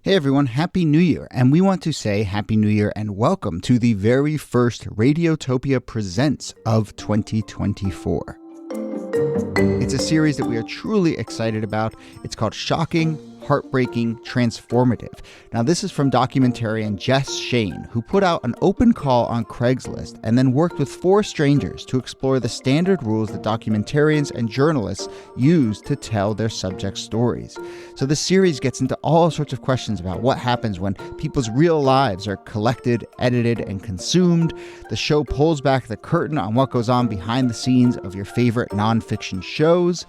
Hey everyone, Happy New Year, and we want to say Happy New Year and welcome to the very first Radiotopia Presents of 2024. It's a series that we are truly excited about. It's called Shocking, Heartbreaking, Transformative. Now, this is from documentarian Jess Shane, who put out an open call on Craigslist and then worked with 4 strangers to explore the standard rules that documentarians and journalists use to tell their subject stories. So the series gets into all sorts of questions about what happens when people's real lives are collected, edited, and consumed. The show pulls back the curtain on what goes on behind the scenes of your favorite nonfiction shows.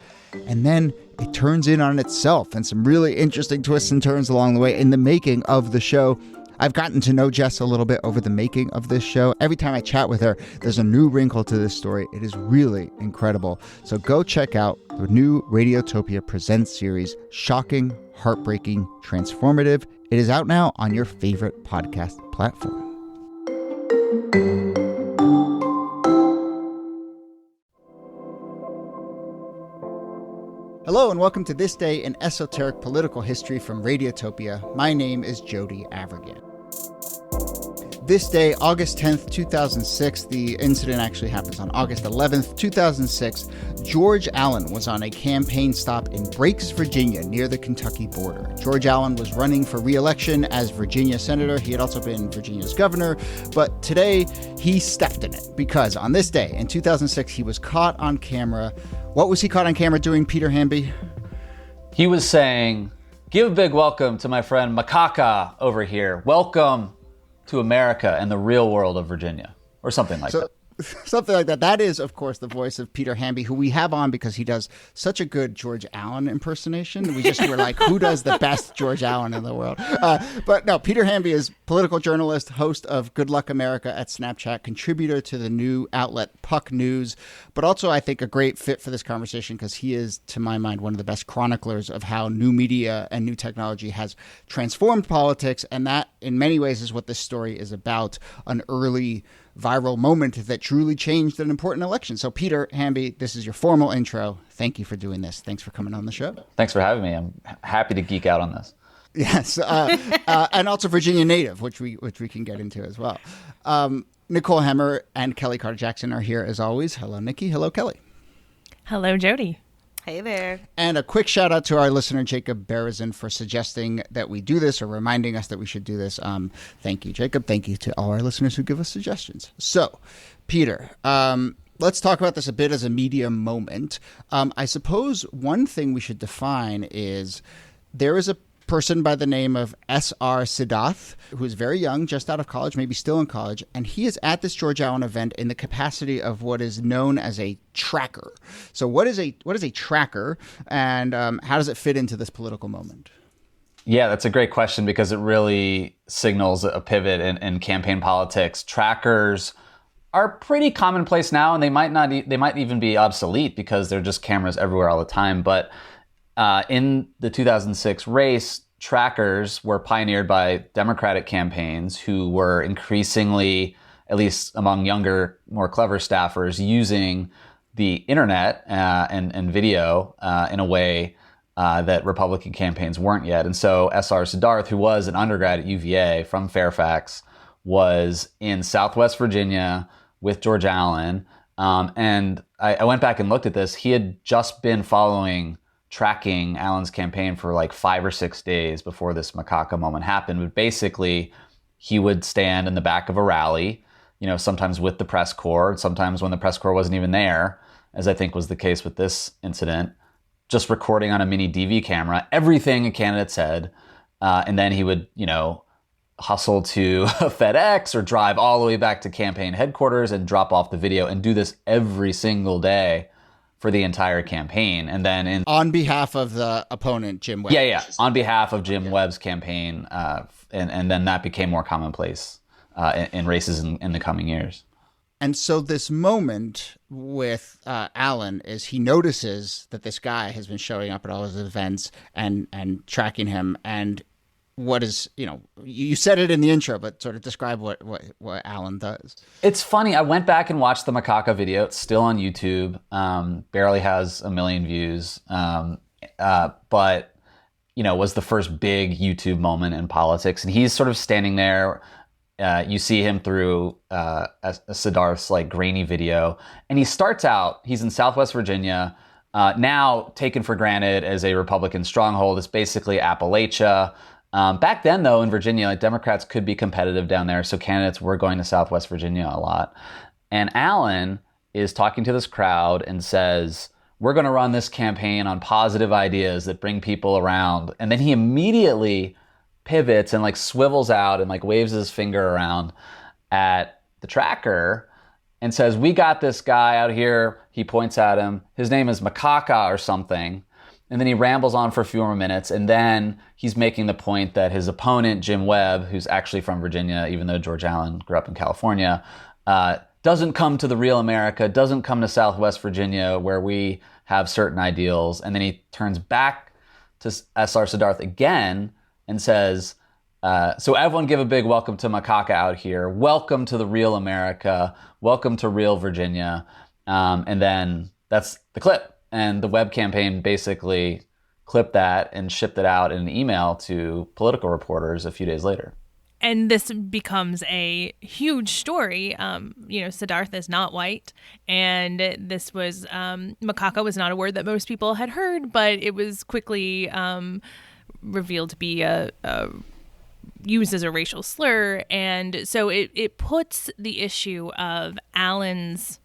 And then it turns in on itself and some really interesting twists and turns along the way in the making of the show. I've gotten to know Jess a little bit over the making of this show. Every time I chat with her, there's a new wrinkle to this story. It is really incredible. So go check out the new Radiotopia Presents series, Shocking, Heartbreaking, Transformative. It is out now on your favorite podcast platform. Hello and welcome to This Day in Esoteric Political History from Radiotopia. My name is Jody Avirgan. This day, August 10th, 2006, the incident actually happens on August 11th, 2006. George Allen was on a campaign stop in Breaks, Virginia, near the Kentucky border. George Allen was running for re-election as Virginia senator. He had also been Virginia's governor, but today he stepped in it because on this day in 2006, he was caught on camera. What was he caught on camera doing, Peter Hamby? He was saying, "Give a big welcome to my friend Macaca over here. Welcome to America and the real world of Virginia," or something like that. Something like that. That is, of course, the voice of Peter Hamby, who we have on because he does such a good George Allen impersonation. We just were like, who does the best George Allen in the world? But no, Peter Hamby is political journalist, host of Good Luck America at Snapchat, contributor to the new outlet Puck News, but also I think a great fit for this conversation because he is, to my mind, one of the best chroniclers of how new media and new technology has transformed politics. And that, in many ways, is what this story is about, an early viral moment that truly changed an important election. So Peter Hamby, this is your formal intro. Thank you for doing this. Thanks for coming on the show. Thanks for having me. I'm happy to geek out on this. Yes, and also Virginia native, which we can get into as well. Nicole Hemmer and Kelly Carter-Jackson are here as always. Hello, Nikki. Hello, Kelly. Hello, Jody. Hey there. And a quick shout out to our listener, Jacob Berezin, for suggesting that we do this or reminding us that we should do this. Thank you, Jacob. Thank you to all our listeners who give us suggestions. So, Peter, let's talk about this a bit as a media moment. I suppose one thing we should define is there is a person by the name of S.R. Sidarth, who is very young, just out of college, maybe still in college, and he is at this George Allen event in the capacity of what is known as a tracker. So what is a tracker, and how does it fit into this political moment? Yeah, that's a great question because it really signals a pivot in campaign politics. Trackers are pretty commonplace now, and they might even be obsolete because they're just cameras everywhere all the time. But in the 2006 race, trackers were pioneered by Democratic campaigns who were increasingly, at least among younger, more clever staffers, using the internet and video in a way that Republican campaigns weren't yet. And so S.R. Sidarth, who was an undergrad at UVA from Fairfax, was in Southwest Virginia with George Allen. And I went back and looked at this. He had just been tracking Allen's campaign for like 5 or 6 days before this Macaca moment happened. But basically, he would stand in the back of a rally, sometimes with the press corps, sometimes when the press corps wasn't even there, as I think was the case with this incident, just recording on a mini DV camera everything a candidate said. And then he would, hustle to FedEx or drive all the way back to campaign headquarters and drop off the video and do this every single day for the entire campaign. And then on behalf of the opponent, Jim Webb. Yeah. On behalf of Jim Webb's campaign. And then that became more commonplace in races in the coming years. And so this moment with Allen is he notices that this guy has been showing up at all his events and tracking him. And what is, you said it in the intro, but sort of describe what Allen does. It's funny. I went back and watched the Macaca video. It's still on YouTube. Barely has 1 million views. But was the first big YouTube moment in politics. And he's sort of standing there. You see him through a Sidarth's like grainy video. And he starts out, he's in Southwest Virginia, now taken for granted as a Republican stronghold. It's basically Appalachia. Back then, though, in Virginia, like Democrats could be competitive down there. So candidates were going to Southwest Virginia a lot. And Allen is talking to this crowd and says, we're going to run this campaign on positive ideas that bring people around. And then he immediately pivots and like swivels out and like waves his finger around at the tracker and says, we got this guy out here. He points at him. His name is Macaca or something. And then he rambles on for a few more minutes. And then he's making the point that his opponent, Jim Webb, who's actually from Virginia, even though George Allen grew up in California, doesn't come to the real America, doesn't come to Southwest Virginia where we have certain ideals. And then he turns back to SR Sidarth again and says, so everyone give a big welcome to Macaca out here. Welcome to the real America. Welcome to real Virginia. And then that's the clip. And the Webb campaign basically clipped that and shipped it out in an email to political reporters a few days later. And this becomes a huge story. Sidarth is not white. And this was, Macaca was not a word that most people had heard, but it was quickly revealed to be used as a racial slur. And so it puts the issue of Allen's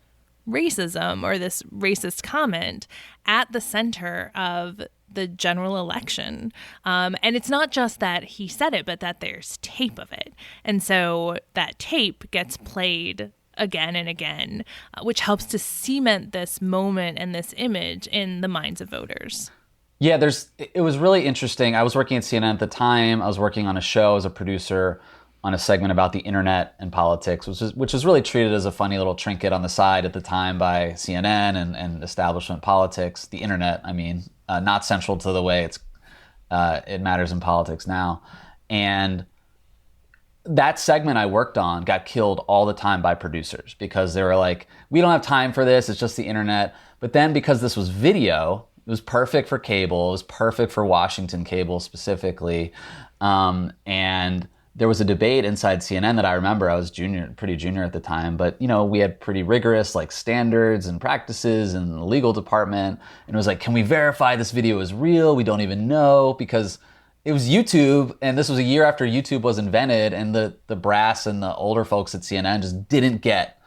racism or this racist comment at the center of the general election. And it's not just that he said it, but that there's tape of it. And so that tape gets played again and again, which helps to cement this moment and this image in the minds of voters. Yeah, it was really interesting. I was working at CNN at the time. I was working on a show as a producer on a segment about the internet and politics, which was really treated as a funny little trinket on the side at the time by CNN and establishment politics. The internet, I mean, not central to the way it matters in politics now. And that segment I worked on got killed all the time by producers because they were like, we don't have time for this. It's just the internet. But then because this was video, it was perfect for cable. It was perfect for Washington cable specifically. And there was a debate inside CNN that I remember. I was pretty junior at the time, but we had pretty rigorous like standards and practices in the legal department. And it was like, can we verify this video is real? We don't even know, because it was YouTube, and this was a year after YouTube was invented, and the brass and the older folks at CNN just didn't get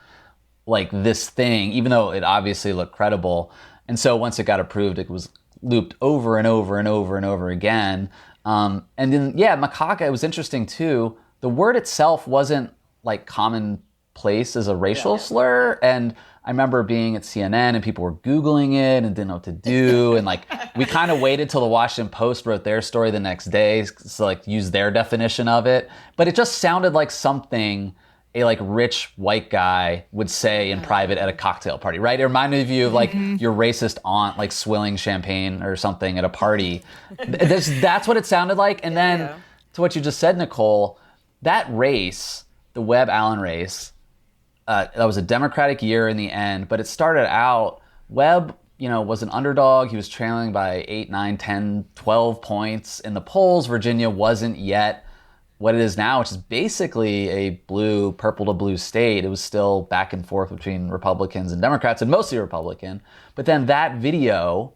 like this thing, even though it obviously looked credible. And so once it got approved, it was looped over and over and over and over again. And then, Macaca, it was interesting too. The word itself wasn't like commonplace as a racial slur. And I remember being at CNN and people were Googling it and didn't know what to do. And like, we kind of waited till the Washington Post wrote their story the next day to like use their definition of it. But it just sounded like something a like rich white guy would say in private at a cocktail party, right? It reminded you of like your racist aunt like swilling champagne or something at a party. That's what it sounded like. And then to what you just said, Nicole, that race, the Webb-Allen race, that was a Democratic year in the end, but it started out, Webb, was an underdog. He was trailing by 8, 9, 10, 12 points in the polls. Virginia wasn't yet what it is now, which is basically a purple to blue state. It was still back and forth between Republicans and Democrats, and mostly Republican. But then that video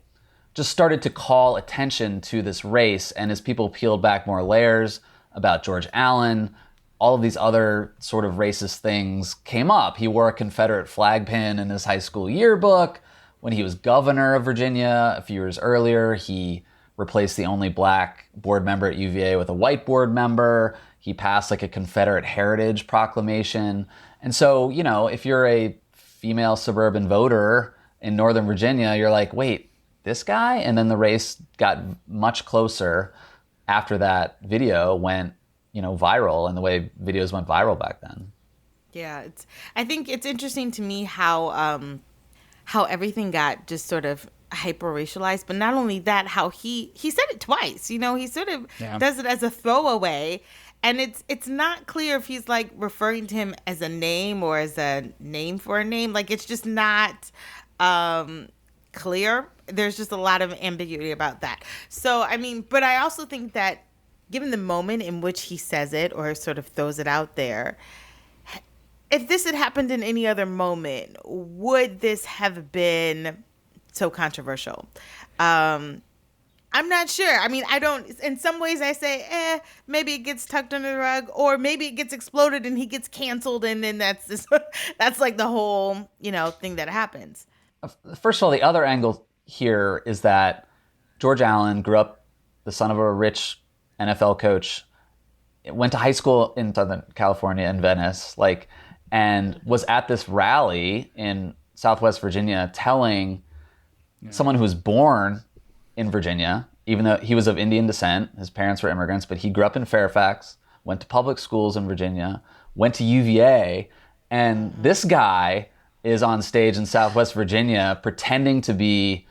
just started to call attention to this race. And as people peeled back more layers about George Allen, all of these other sort of racist things came up. He wore a Confederate flag pin in his high school yearbook. When he was governor of Virginia a few years earlier, he replaced the only black board member at UVA with a white board member. He passed like a Confederate heritage proclamation. And so, if you're a female suburban voter in Northern Virginia, you're like, wait, this guy? And then the race got much closer after that video went, viral, and the way videos went viral back then. Yeah, I think it's interesting to me how everything got just sort of hyper racialized, but not only that, how he said it twice. He sort of does it as a throwaway, and it's not clear if he's like referring to him as a name or as a name for a name. Like, it's just not clear. there's just a lot of ambiguity about that. So, I mean, but I also think that given the moment in which he says it or sort of throws it out there, if this had happened in any other moment, would this have been so controversial? I'm not sure. I mean, I don't, in some ways I say, maybe it gets tucked under the rug, or maybe it gets exploded and he gets canceled, and then that's like the whole, thing that happens. First of all, the other angle here is that George Allen grew up the son of a rich NFL coach, went to high school in Southern California in Venice, and was at this rally in Southwest Virginia telling someone who was born in Virginia, even though he was of Indian descent, his parents were immigrants, but he grew up in Fairfax, went to public schools in Virginia, went to UVA, and this guy is on stage in Southwest Virginia pretending to be,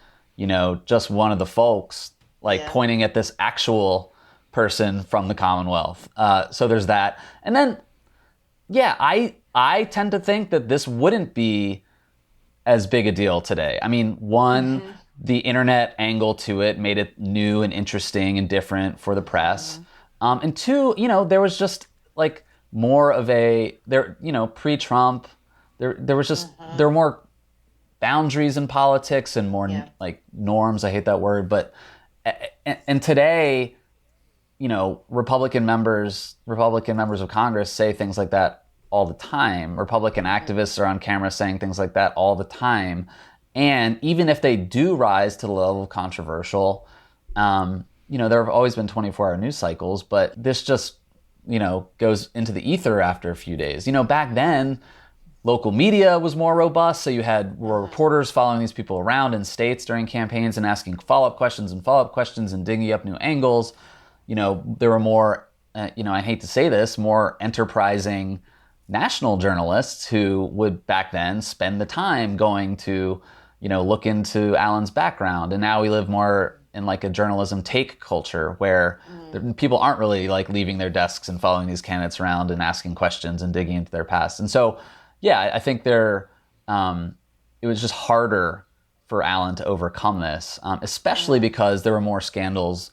just one of the folks, pointing at this actual person from the Commonwealth. So there's that. And then, I tend to think that this wouldn't be as big a deal today. I mean, one, the internet angle to it made it new and interesting and different for the press. And two, there was just more of pre-Trump, there was just, there were more boundaries in politics and more norms. I hate that word, but, and today, Republican members of Congress say things like that all the time. Republican activists are on camera saying things like that all the time. And even if they do rise to the level of controversial, there have always been 24-hour news cycles, but this just, goes into the ether after a few days. Back then, local media was more robust, so you had reporters following these people around in states during campaigns and asking follow-up questions and digging up new angles. There were more, I hate to say this, more enterprising national journalists who would back then spend the time going to, look into Allen's background. And now we live more in a journalism take culture where people aren't really leaving their desks and following these candidates around and asking questions and digging into their past. And so, I think it was just harder for Allen to overcome this, especially because there were more scandals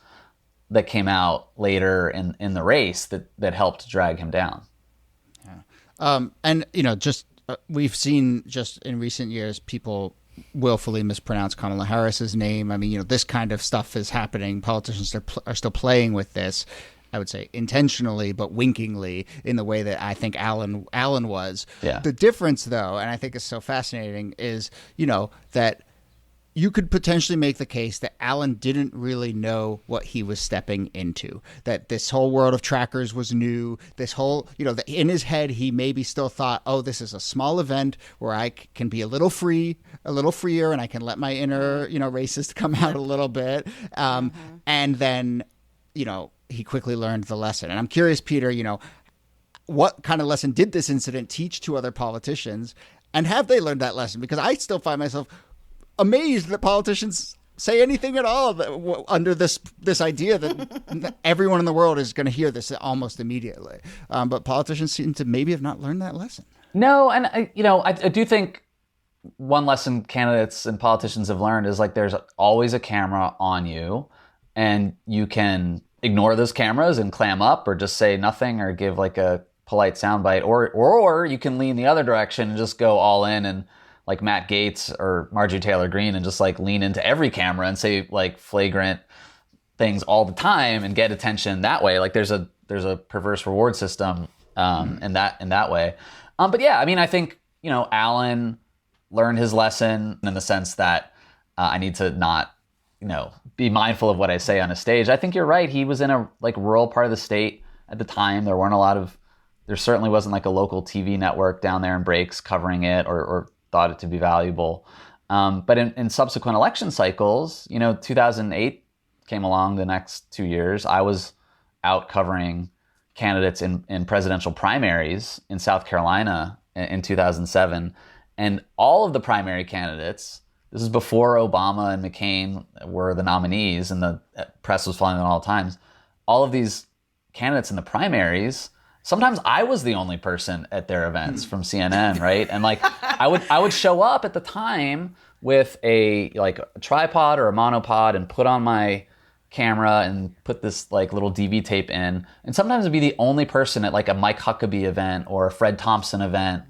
that came out later in the race that helped drag him down. And, we've seen just in recent years, people willfully mispronounce Kamala Harris's name. I mean, this kind of stuff is happening. Politicians are still playing with this, I would say intentionally, but winkingly, in the way that I think Allen was. Yeah. The difference, though, and I think is so fascinating, is, that you could potentially make the case that Allen didn't really know what he was stepping into, that this whole world of trackers was new, this whole, in his head, he maybe still thought, oh, this is a small event where I can be a little freer, and I can let my inner, racist come out a little bit. And then, he quickly learned the lesson. And I'm curious, Peter, what kind of lesson did this incident teach to other politicians? And have they learned that lesson? Because I still find myself amazed that politicians say anything at all under this idea that everyone in the world is going to hear this almost immediately. But politicians seem to maybe have not learned that lesson. No, and I do think one lesson candidates and politicians have learned is there's always a camera on you, and you can ignore those cameras and clam up or just say nothing or give a polite soundbite, or you can lean the other direction and just go all in and Matt Gaetz or Marjorie Taylor Greene and just lean into every camera and say flagrant things all the time and get attention that way. There's a perverse reward system in that way. But yeah, I mean, I think Allen learned his lesson in the sense that I need to not be mindful of what I say on a stage. I think you're right. He was in a rural part of the state at the time. There certainly wasn't a local TV network down there in breaks covering it or thought it to be valuable. But in subsequent election cycles, 2008 came along the next 2 years. I was out covering candidates in presidential primaries in South Carolina in 2007. And all of the primary candidates, this is before Obama and McCain were the nominees and the press was following them all the times. All of these candidates in the primaries, sometimes I was the only person at their events from CNN, right? And I would show up at the time with a tripod or a monopod and put on my camera and put this like little DV tape in, and sometimes it'd be the only person at like a Mike Huckabee event or a Fred Thompson event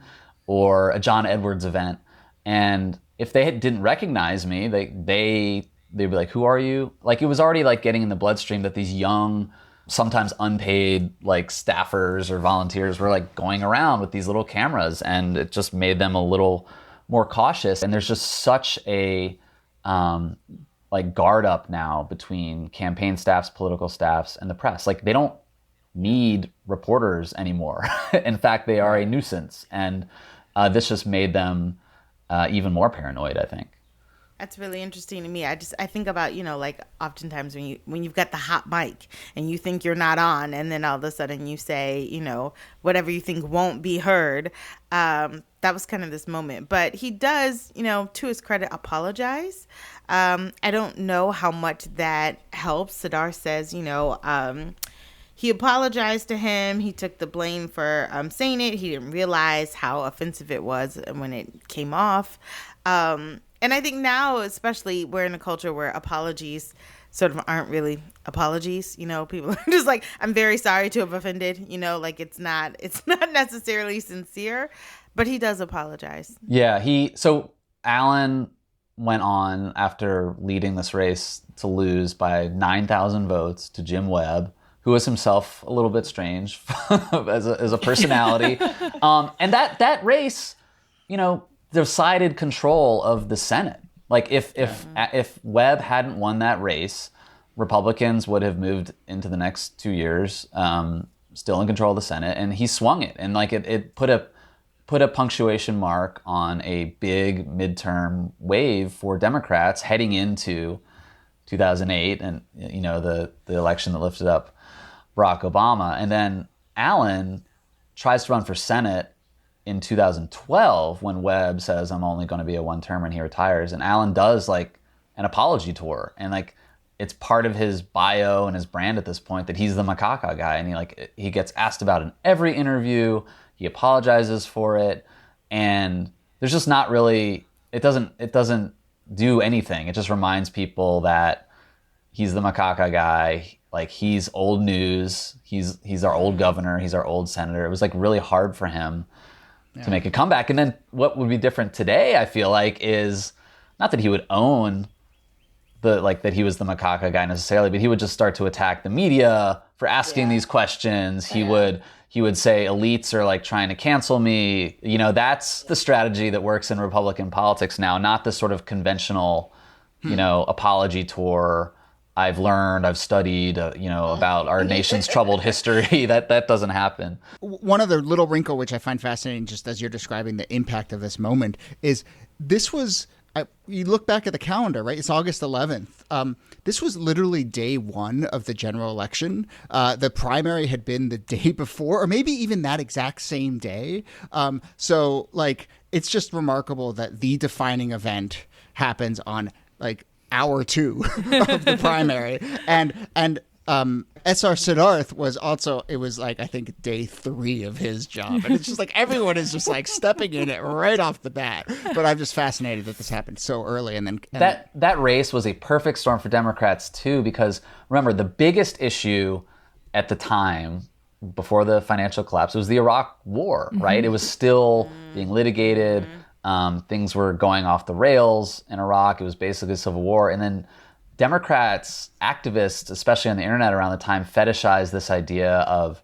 or a John Edwards event, and if they didn't recognize me, they'd be like, "Who are you?" Like it was already like getting in the bloodstream that these young, sometimes unpaid like staffers or volunteers were like going around with these little cameras, and it just made them a little more cautious. And there's just such a like guard up now between campaign staffs, political staffs, and the press. Like they don't need reporters anymore. In fact, they are a nuisance, and this just made them even more paranoid, I think. That's really interesting to me. I think about, like oftentimes when you've got the hot mic and you think you're not on, and then all of a sudden you say, whatever you think won't be heard. That was kind of this moment. But he does, to his credit, apologize. I don't know how much that helps. Sidarth says, he apologized to him. He took the blame for saying it. He didn't realize how offensive it was when it came off. And I think now, especially, we're in a culture where apologies sort of aren't really apologies. People are just like, I'm very sorry to have offended. Like it's not necessarily sincere, but he does apologize. Yeah, so Alan went on after leading this race to lose by 9,000 votes to Jim Webb, who was himself a little bit strange as a personality. And that race, decided control of the Senate. Like if Webb hadn't won that race, Republicans would have moved into the next 2 years, still in control of the Senate, and he swung it. And like it put a punctuation mark on a big midterm wave for Democrats heading into 2008 and the election that lifted up Barack Obama. And then Alan tries to run for Senate in 2012 when Webb says, I'm only going to be a one-termer, and he retires. And Alan does like an apology tour, and like it's part of his bio and his brand at this point that he's the Macaca guy, and he gets asked about in every interview. He apologizes for it, and there's just not really, it doesn't do anything. It just reminds people that he's the Macaca guy. Like he's old news. He's our old governor. He's our old senator. It was like really hard for him to make a comeback. And then what would be different today, I feel like, is not that he would own that he was the Macaca guy necessarily, but he would just start to attack the media for asking these questions. He would say elites are like trying to cancel me. That's the strategy that works in Republican politics now, not the sort of conventional, apology tour. I've learned, I've studied, about our nation's troubled history. That doesn't happen. One other little wrinkle, which I find fascinating, just as you're describing the impact of this moment, is this was, you look back at the calendar, right? It's August 11th. This was literally day one of the general election. The primary had been the day before, or maybe even that exact same day. So like, it's just remarkable that the defining event happens on like hour 2 of the primary. And SR Sidarth was also, it was like, I think day 3 of his job. And it's just like, everyone is just like stepping in it right off the bat. But I'm just fascinated that this happened so early. And then that race was a perfect storm for Democrats too, because remember, the biggest issue at the time before the financial collapse was the Iraq war, right? It was still being litigated. Things were going off the rails in Iraq. It was basically a civil war. And then Democrats, activists, especially on the internet around the time, fetishized this idea of,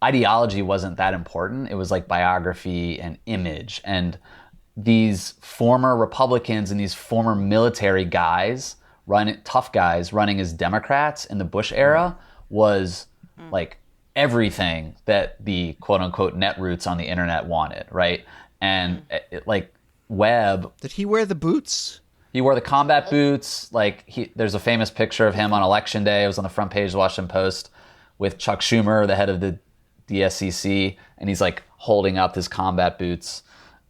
ideology wasn't that important. It was like biography and image. And these former Republicans and these former military guys, tough guys running as Democrats in the Bush era was like everything that the quote unquote netroots on the internet wanted, right? And like Webb, did he wear the boots? He wore the combat boots. Like there's a famous picture of him on election day. It was on the front page of the Washington Post with Chuck Schumer, the head of the DSCC, and he's like holding up his combat boots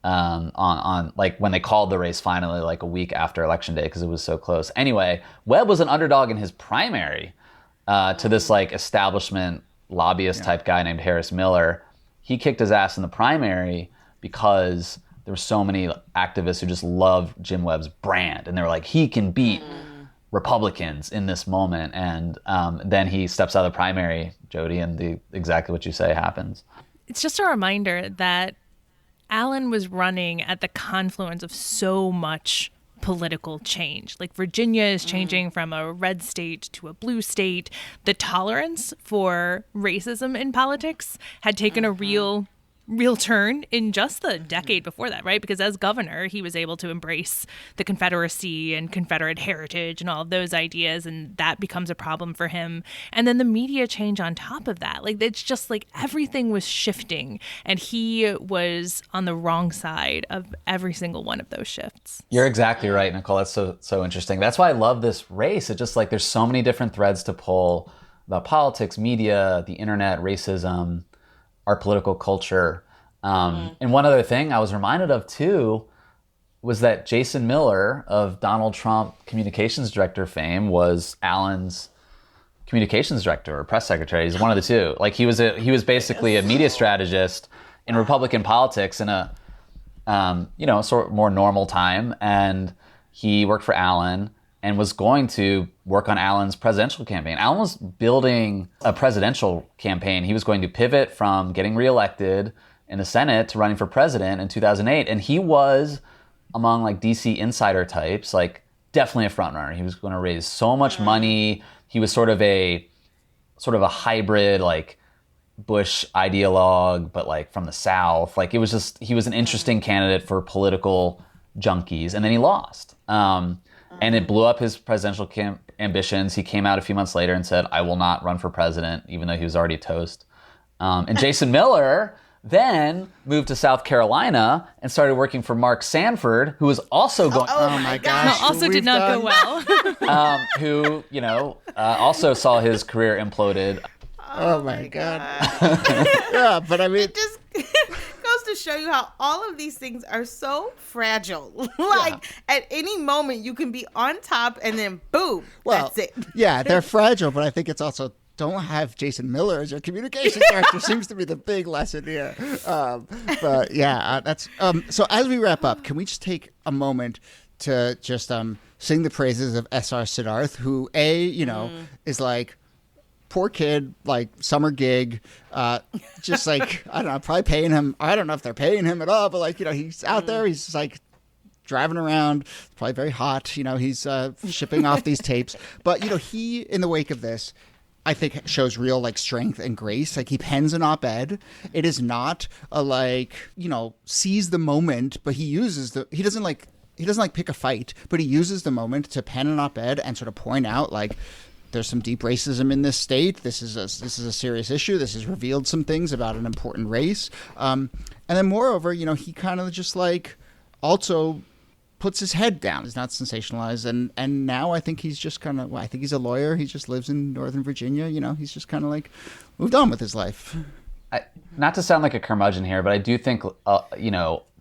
on like when they called the race finally, like a week after election day, because it was so close. Anyway, Webb was an underdog in his primary to this like establishment lobbyist type guy named Harris Miller. He kicked his ass in the primary because there were so many activists who just loved Jim Webb's brand, and they were like, he can beat Republicans in this moment. And then he steps out of the primary, Jody, and exactly what you say happens. It's just a reminder that Allen was running at the confluence of so much political change. Like Virginia is changing from a red state to a blue state. The tolerance for racism in politics had taken a real turn in just the decade before that, right? Because as governor, he was able to embrace the Confederacy and Confederate heritage and all of those ideas, and that becomes a problem for him. And then the media change on top of that. Like, it's just like everything was shifting, and he was on the wrong side of every single one of those shifts. You're exactly right, Nicole. That's so interesting. That's why I love this race. It's just like there's so many different threads to pull about politics, media, the internet, racism, our political culture. And one other thing I was reminded of too was that Jason Miller of Donald Trump communications director fame was Allen's communications director or press secretary. He's one of the two. Like he was basically a media strategist in Republican politics in a sort of more normal time, and he worked for Allen and was going to work on Allen's presidential campaign. Allen was building a presidential campaign. He was going to pivot from getting reelected in the Senate to running for president in 2008. And he was among like DC insider types, like definitely a front runner. He was going to raise so much money. He was sort of a hybrid, like Bush ideologue, but like from the South. Like he was an interesting candidate for political junkies. And then he lost. And it blew up his presidential ambitions. He came out a few months later and said, I will not run for president, even though he was already toast. And Jason Miller then moved to South Carolina and started working for Mark Sanford, who was also going... Oh my gosh. No, also did not go well. Who, also saw his career imploded. Oh my God. Yeah, but I mean... It just goes to show you how all of these things are so fragile. At any moment you can be on top and then boom, that's it. Yeah, they're fragile, but I think it's also don't have Jason Miller as your communications director seems to be the big lesson here. But yeah, that's so as we wrap up, can we just take a moment to just sing the praises of S.R. Sidarth, who is like poor kid, like summer gig, just like, I don't know, probably paying him. I don't know if they're paying him at all, but like, he's out there, he's just like driving around, probably very hot, he's shipping off these tapes. But, he, in the wake of this, I think shows real like strength and grace. Like he pens an op-ed. It is not a seize the moment, but he doesn't pick a fight, but he uses the moment to pen an op-ed and sort of point out like, there's some deep racism in this state. This is a serious issue. This has revealed some things about an important race. And then moreover, he kind of just like also puts his head down. He's not sensationalized. And now I think he's just kind of, I think he's a lawyer. He just lives in Northern Virginia. He's just kind of like moved on with his life. Not to sound like a curmudgeon here, but I do think,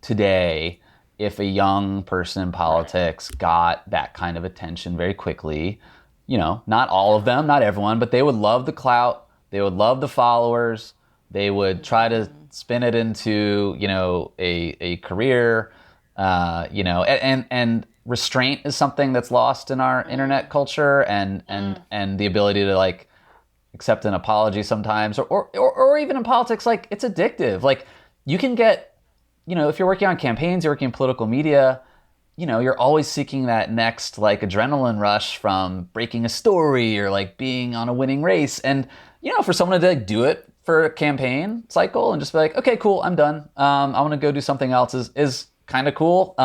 today, if a young person in politics got that kind of attention very quickly, not all of them, not everyone, but they would love the clout. They would love the followers. They would try to spin it into, a career, and restraint is something that's lost in our internet culture and the ability to like accept an apology sometimes or even in politics, like it's addictive. Like you can get, if you're working on campaigns, you're working in political media, you're always seeking that next like adrenaline rush from breaking a story or like being on a winning race. And, for someone to like do it for a campaign cycle and just be like, okay, cool, I'm done. I want to go do something else is kind of cool.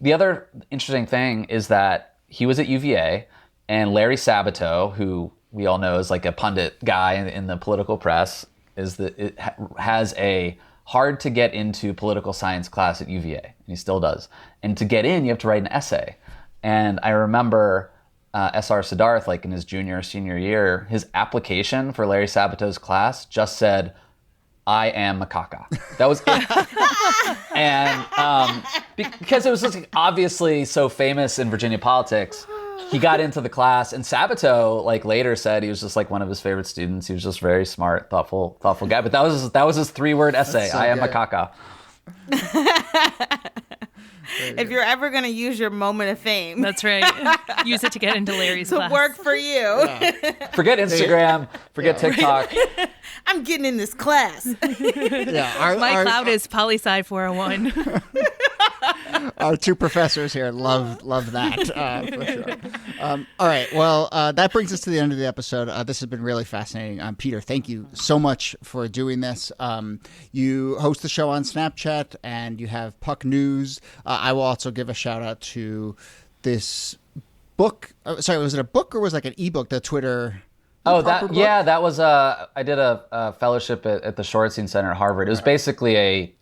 The other interesting thing is that he was at UVA and Larry Sabato, who we all know is like a pundit guy in the political press, has a hard to get into political science class at UVA, and he still does. And to get in, you have to write an essay. And I remember S.R. Sidarth, like in his junior or senior year, his application for Larry Sabato's class just said, I am Macaca. That was it. And because it was just obviously so famous in Virginia politics, he got into the class, and Sabato like later said he was just like one of his favorite students. He was just very smart, thoughtful guy. But that was his 3-word essay. So I am Macaca. If you're ever going to use your moment of fame. That's right. Use it to get into Larry's to class. work for you. Yeah. Forget Instagram. Forget TikTok. I'm getting in this class. My cloud is poli-sci 401. Our two professors here love that, for sure. All right. Well, that brings us to the end of the episode. This has been really fascinating. Peter, thank you so much for doing this. You host the show on Snapchat, and you have Puck News. I will also give a shout out to this book. Sorry, was it a book or was it like an ebook? The Twitter. That was I did a fellowship at the Schwarzschild Center at Harvard. It was basically a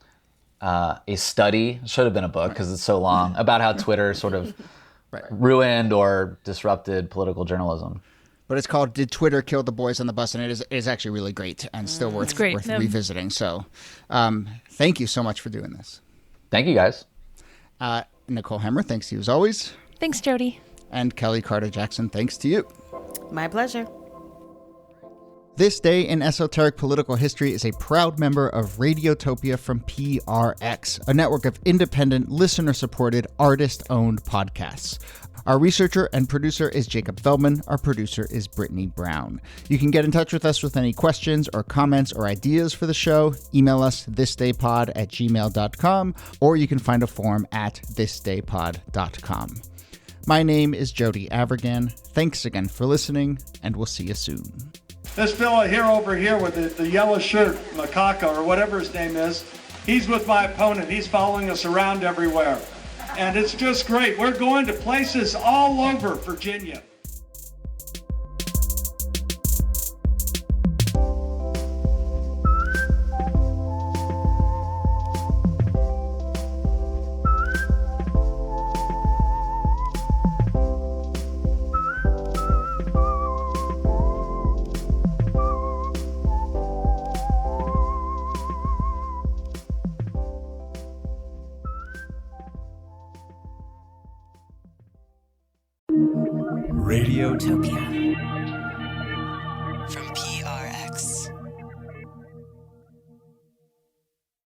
study. It should have been a book because it's so long, about how Twitter sort of ruined or disrupted political journalism. But it's called "Did Twitter Kill the Boys on the Bus?" and it is actually really great and still worth revisiting. So, thank you so much for doing this. Thank you, guys. Nicole Hemmer, thanks to you as always. Thanks, Jody. And Kelly Carter Jackson, thanks to you. My pleasure. This Day in Esoteric Political History is a proud member of Radiotopia from PRX, a network of independent, listener-supported, artist-owned podcasts. Our researcher and producer is Jacob Feldman. Our producer is Brittany Brown. You can get in touch with us with any questions or comments or ideas for the show. Email us thisdaypod@gmail.com, or you can find a form at thisdaypod.com. My name is Jody Avirgan. Thanks again for listening, and we'll see you soon. This fella here over here with the yellow shirt, Macaca, or whatever his name is, he's with my opponent. He's following us around everywhere. And it's just great. We're going to places all over Virginia. Radiotopia.